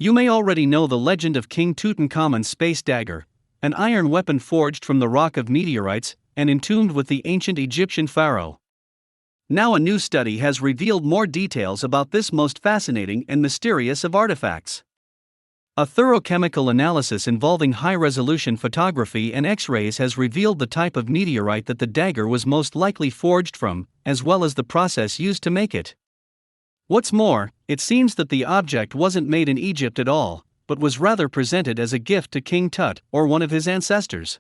You may already know the legend of King Tutankhamun's space dagger, an iron weapon forged from the rock of meteorites and entombed with the ancient Egyptian pharaoh. Now a new study has revealed more details about this most fascinating and mysterious of artifacts. A thorough chemical analysis involving high-resolution photography and X-rays has revealed the type of meteorite that the dagger was most likely forged from, as well as the process used to make it. What's more, it seems that the object wasn't made in Egypt at all, but was rather presented as a gift to King Tut or one of his ancestors.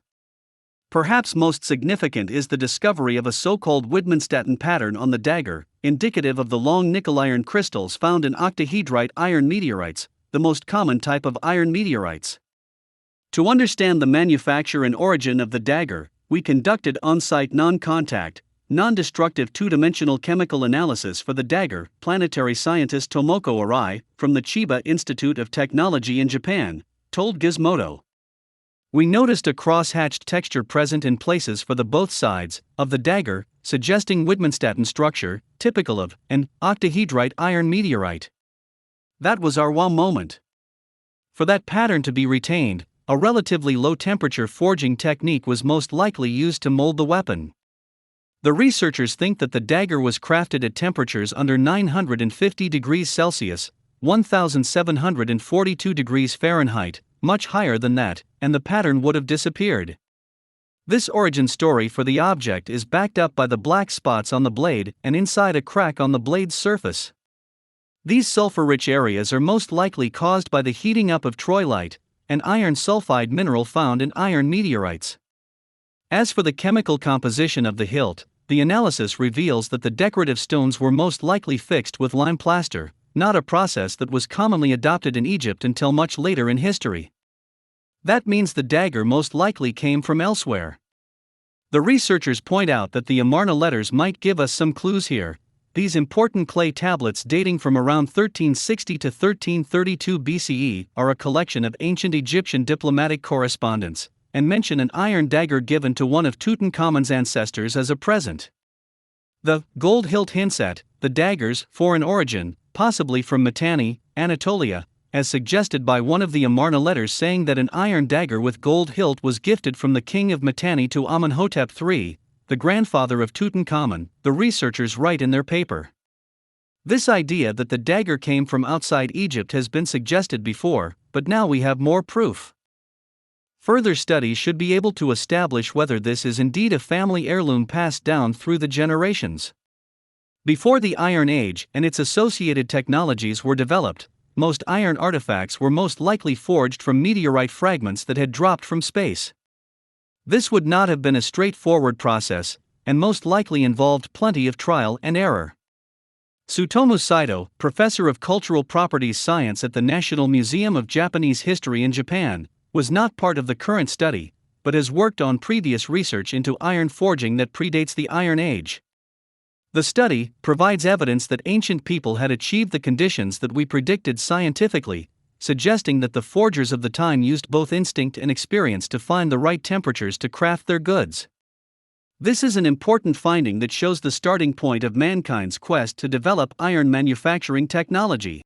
Perhaps most significant is the discovery of a so-called Widmanstätten pattern on the dagger, indicative of the long nickel iron crystals found in octahedrite iron meteorites, the most common type of iron meteorites. To understand the manufacture and origin of the dagger, we conducted on-site non-contact, non-destructive two-dimensional chemical analysis for the dagger, planetary scientist Tomoko Arai, from the Chiba Institute of Technology in Japan, told Gizmodo. We noticed a cross-hatched texture present in places for the both sides of the dagger, suggesting Widmanstätten structure, typical of an octahedrite iron meteorite. That was our wow moment. For that pattern to be retained, a relatively low-temperature forging technique was most likely used to mold the weapon. The researchers think that the dagger was crafted at temperatures under 950 degrees Celsius, 1742 degrees Fahrenheit, much higher than that, and the pattern would have disappeared. This origin story for the object is backed up by the black spots on the blade and inside a crack on the blade's surface. These sulfur-rich areas are most likely caused by the heating up of troilite, an iron sulfide mineral found in iron meteorites. As for the chemical composition of the hilt, the analysis reveals that the decorative stones were most likely fixed with lime plaster, not a process that was commonly adopted in Egypt until much later in history. That means the dagger most likely came from elsewhere. The researchers point out that the Amarna letters might give us some clues here. These important clay tablets dating from around 1360 to 1332 BCE are a collection of ancient Egyptian diplomatic correspondence, and mention an iron dagger given to one of Tutankhamun's ancestors as a present. The gold hilt hints at the dagger's foreign origin, possibly from Mitanni, Anatolia, as suggested by one of the Amarna letters saying that an iron dagger with gold hilt was gifted from the king of Mitanni to Amenhotep III, the grandfather of Tutankhamun, the researchers write in their paper. This idea that the dagger came from outside Egypt has been suggested before, but now we have more proof. Further studies should be able to establish whether this is indeed a family heirloom passed down through the generations. Before the Iron Age and its associated technologies were developed, most iron artifacts were most likely forged from meteorite fragments that had dropped from space. This would not have been a straightforward process, and most likely involved plenty of trial and error. Tsutomu Saito, professor of cultural properties science at the National Museum of Japanese History in Japan, was not part of the current study, but has worked on previous research into iron forging that predates the Iron Age. The study provides evidence that ancient people had achieved the conditions that we predicted scientifically, suggesting that the forgers of the time used both instinct and experience to find the right temperatures to craft their goods. This is an important finding that shows the starting point of mankind's quest to develop iron manufacturing technology.